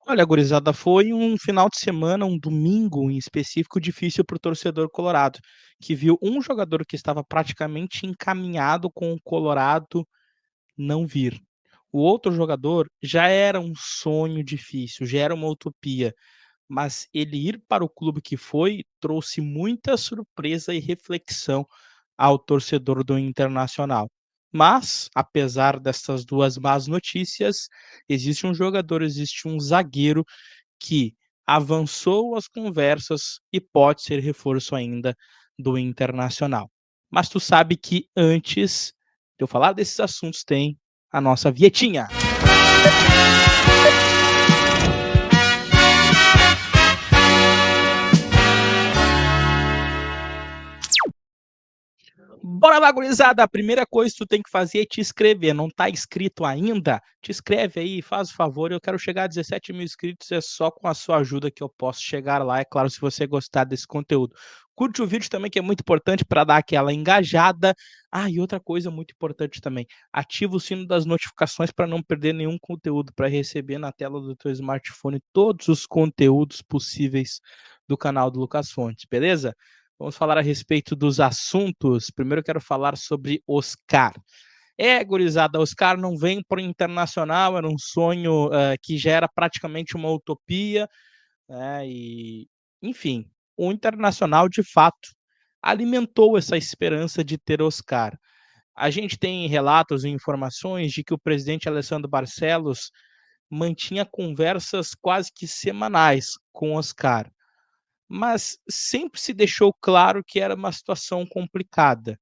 Olha, gurizada, foi um final de semana, um domingo em específico, difícil para o torcedor colorado, que viu um jogador que estava praticamente encaminhado com o Colorado não vir. O outro jogador já era um sonho difícil, já era uma utopia, mas ele ir para o clube que foi trouxe muita surpresa e reflexão ao torcedor do Internacional. Mas, apesar dessas 2 más notícias, existe um jogador, existe um zagueiro que avançou as conversas e pode ser reforço ainda do Internacional. Mas tu sabe que antes de eu falar desses assuntos tem a nossa vietinha. Bora lá, gurizada! A primeira coisa que tu tem que fazer é te inscrever. Não tá inscrito ainda? Te inscreve aí, faz o favor. Eu quero chegar a 17 mil inscritos. É só com a sua ajuda que eu posso chegar lá. É claro, se você gostar desse conteúdo. Curte o vídeo também, que é muito importante para dar aquela engajada. Ah, e outra coisa muito importante também: ativa o sino das notificações para não perder nenhum conteúdo, para receber na tela do teu smartphone todos os conteúdos possíveis do canal do Lucas Fontes, beleza? Vamos falar a respeito dos assuntos. Primeiro eu quero falar sobre Oscar. Gurizada, Oscar não vem para o Internacional, era um sonho que já era praticamente uma utopia, né? E, enfim, o Internacional de fato alimentou essa esperança de ter Oscar. A gente tem relatos e informações de que o presidente Alessandro Barcelos mantinha conversas quase que semanais com Oscar, mas sempre se deixou claro que era uma situação complicada,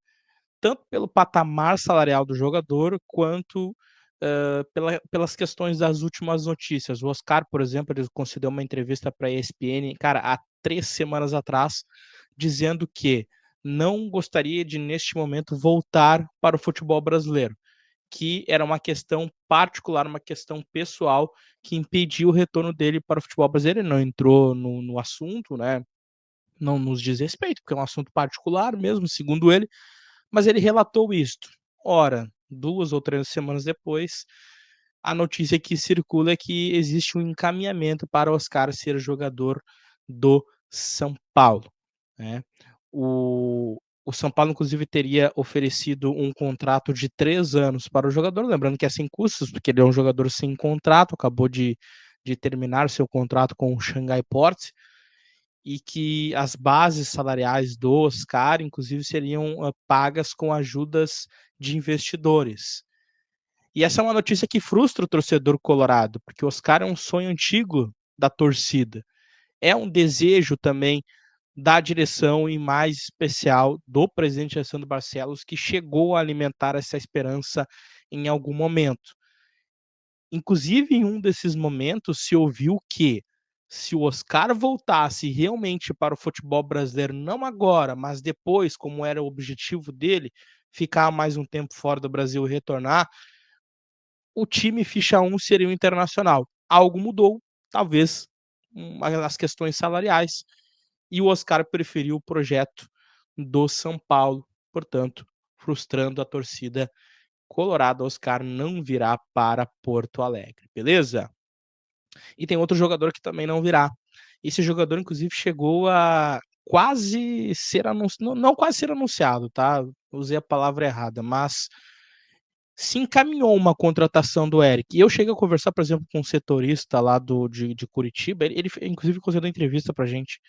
tanto pelo patamar salarial do jogador, quanto pelas questões das últimas notícias. O Oscar, por exemplo, ele concedeu uma entrevista para a ESPN, cara, há 3 semanas atrás, dizendo que não gostaria de, neste momento, voltar para o futebol brasileiro, que era uma questão particular, uma questão pessoal, que impediu o retorno dele para o futebol brasileiro. Ele não entrou no assunto, né? Não nos diz respeito, porque é um assunto particular mesmo, segundo ele, mas ele relatou isto. Ora, 2 ou 3 semanas depois, a notícia que circula é que existe um encaminhamento para Oscar ser jogador do São Paulo, né. O São Paulo, inclusive, teria oferecido um contrato de 3 anos para o jogador, lembrando que é sem custos, porque ele é um jogador sem contrato, acabou de terminar seu contrato com o Xangai Ports, e que as bases salariais do Oscar, inclusive, seriam pagas com ajudas de investidores. E essa é uma notícia que frustra o torcedor colorado, porque o Oscar é um sonho antigo da torcida. É um desejo também da direção e mais especial do presidente Alessandro Barcelos, que chegou a alimentar essa esperança em algum momento. Inclusive, em um desses momentos, se ouviu que, se o Oscar voltasse realmente para o futebol brasileiro, não agora, mas depois, como era o objetivo dele, ficar mais um tempo fora do Brasil e retornar, o time ficha 1 seria o Internacional. Algo mudou, talvez as questões salariais, e o Oscar preferiu o projeto do São Paulo, portanto, frustrando a torcida colorado. Oscar não virá para Porto Alegre, beleza? E tem outro jogador que também não virá. Esse jogador, inclusive, chegou a quase ser anunciado, não quase ser anunciado, tá? Usei a palavra errada, mas se encaminhou uma contratação do Eric. E eu cheguei a conversar, por exemplo, com um setorista lá de Curitiba, ele inclusive concedeu entrevista pra gente,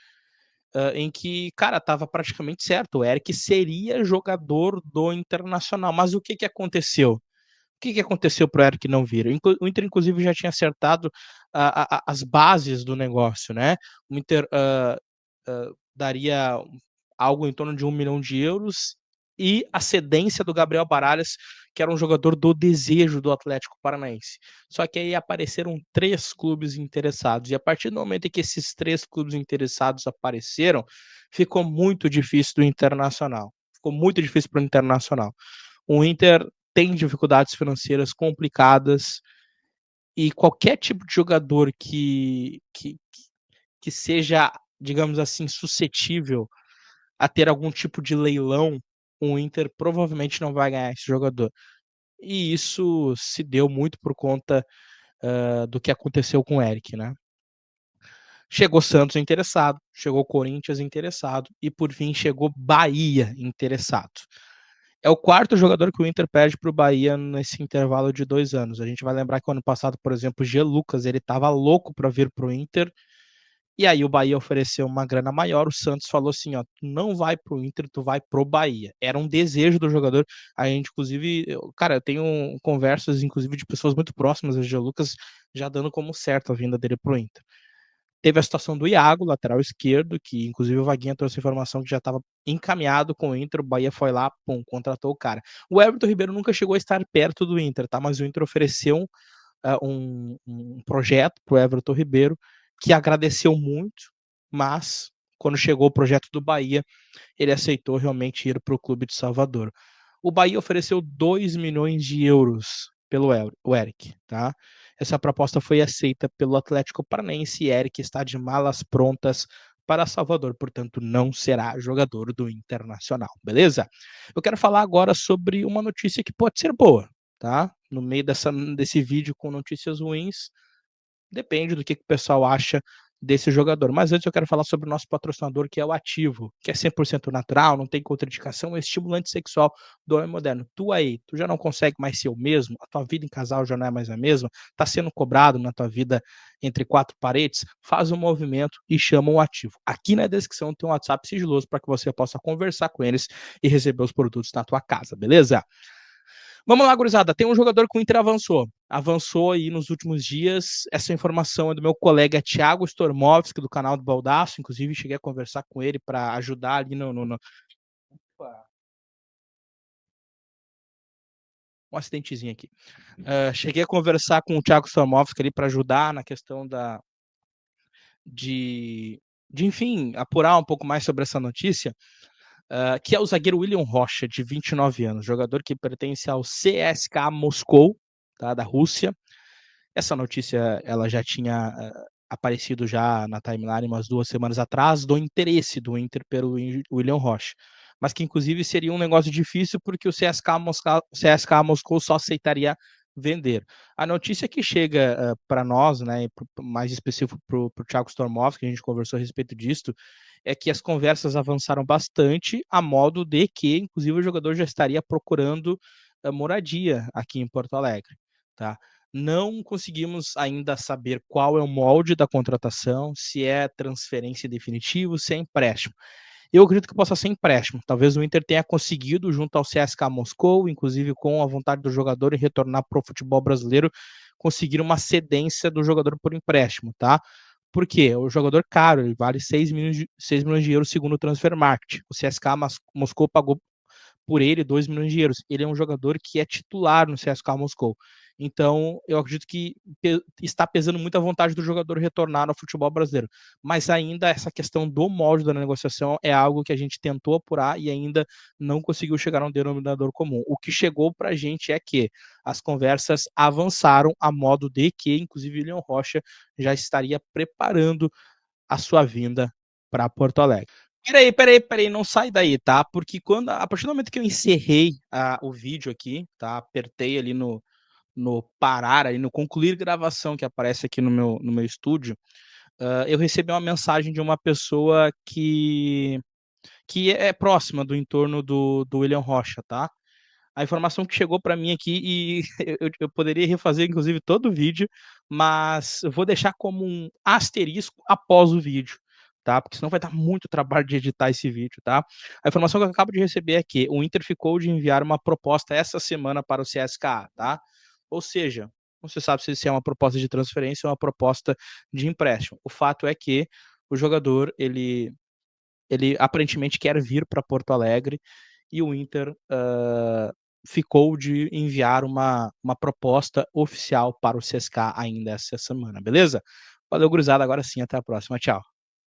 em que, cara, estava praticamente certo, o Eric seria jogador do Internacional. Mas o que que aconteceu? O que que aconteceu para o Eric não vir? O Inter, inclusive, já tinha acertado as bases do negócio, né? O Inter daria algo em torno de 1 milhão de euros e a cedência do Gabriel Baralhas, que era um jogador do desejo do Atlético Paranaense. Só que aí apareceram 3 clubes interessados, e a partir do momento em que esses 3 clubes interessados apareceram, ficou muito difícil do Internacional. Ficou muito difícil para o Internacional. O Inter tem dificuldades financeiras complicadas, e qualquer tipo de jogador que seja, digamos assim, suscetível a ter algum tipo de leilão, o Inter provavelmente não vai ganhar esse jogador. E isso se deu muito por conta do que aconteceu com o Eric, né? Chegou Santos interessado, chegou Corinthians interessado e, por fim, chegou Bahia interessado. É o quarto jogador que o Inter pede para o Bahia nesse intervalo de 2 anos. A gente vai lembrar que o ano passado, por exemplo, o G. Lucas, ele estava louco para vir para o Inter, e aí o Bahia ofereceu uma grana maior, o Santos falou assim, ó, tu não vai pro Inter, tu vai pro Bahia. Era um desejo do jogador, a gente inclusive, cara, eu tenho conversas inclusive de pessoas muito próximas do G. Lucas, já dando como certo a vinda dele pro Inter. Teve a situação do Iago, lateral esquerdo, que inclusive o Vaguinha trouxe informação que já estava encaminhado com o Inter, o Bahia foi lá, pum, contratou o cara. O Everton Ribeiro nunca chegou a estar perto do Inter, tá? Mas o Inter ofereceu um projeto para o Everton Ribeiro, que agradeceu muito, mas quando chegou o projeto do Bahia, ele aceitou realmente ir para o clube de Salvador. O Bahia ofereceu 2 milhões de euros pelo o Eric, tá? Essa proposta foi aceita pelo Atlético Paranaense e Eric está de malas prontas para Salvador, portanto não será jogador do Internacional, beleza? Eu quero falar agora sobre uma notícia que pode ser boa, tá? No meio desse vídeo com notícias ruins, depende do que o pessoal acha desse jogador. Mas antes eu quero falar sobre o nosso patrocinador, que é o Ativo, que é 100% natural, não tem contraindicação, é estimulante sexual do homem moderno. Tu aí, tu já não consegue mais ser o mesmo, a tua vida em casal já não é mais a mesma, tá sendo cobrado na tua vida entre quatro paredes, faz um movimento e chama o Ativo. Aqui na descrição tem um WhatsApp sigiloso para que você possa conversar com eles e receber os produtos na tua casa, beleza? Vamos lá, gurizada. Tem um jogador que o Inter avançou. Avançou aí nos últimos dias. Essa informação é do meu colega Thiago Stormovski, do canal do Baldaço. Inclusive, cheguei a conversar com ele para ajudar ali Opa, um acidentezinho aqui. Cheguei a conversar com o Thiago Stormovski ali para ajudar na questão de, enfim, apurar um pouco mais sobre essa notícia, que é o zagueiro William Rocha, de 29 anos, jogador que pertence ao CSKA Moscou, tá, da Rússia. Essa notícia ela já tinha aparecido já na timeline umas 2 semanas atrás, do interesse do Inter pelo William Rocha. Mas que inclusive seria um negócio difícil porque o CSKA Moscou só aceitaria vender. A notícia que chega para nós, né, mais específico para o Thiago Stormovski, que a gente conversou a respeito disso, é que as conversas avançaram bastante, a modo de que, inclusive, o jogador já estaria procurando moradia aqui em Porto Alegre. Tá? Não conseguimos ainda saber qual é o molde da contratação, se é transferência definitiva, se é empréstimo. Eu acredito que possa ser empréstimo. Talvez o Inter tenha conseguido, junto ao CSKA Moscou, inclusive com a vontade do jogador em retornar para o futebol brasileiro, conseguir uma cedência do jogador por empréstimo, tá? Por quê? O jogador caro, ele vale 6 milhões de euros segundo o Transfer Market. O CSKA Moscou pagou por ele 2 milhões de euros. Ele é um jogador que é titular no CSKA Moscou. Então, eu acredito que está pesando muito a vontade do jogador retornar ao futebol brasileiro. Mas ainda essa questão do molde da negociação é algo que a gente tentou apurar e ainda não conseguiu chegar a um denominador comum. O que chegou para a gente é que as conversas avançaram a modo de que, inclusive, o Leão Rocha já estaria preparando a sua vinda para Porto Alegre. Peraí, não sai daí, tá? Porque a partir do momento que eu encerrei o vídeo aqui, tá? Apertei ali no parar, ali no concluir gravação que aparece aqui no meu estúdio, eu recebi uma mensagem de uma pessoa que é próxima do entorno do William Rocha, tá? A informação que chegou para mim aqui e eu poderia refazer inclusive todo o vídeo, mas eu vou deixar como um asterisco após o vídeo, tá? Porque senão vai dar muito trabalho de editar esse vídeo, tá? A informação que eu acabo de receber é que o Inter ficou de enviar uma proposta essa semana para o CSKA, tá? Ou seja, não se sabe se é uma proposta de transferência ou uma proposta de empréstimo. O fato é que o jogador, ele aparentemente quer vir para Porto Alegre e o Inter ficou de enviar uma proposta oficial para o CSKA ainda essa semana, beleza? Valeu, gurizada. Agora sim, até a próxima. Tchau.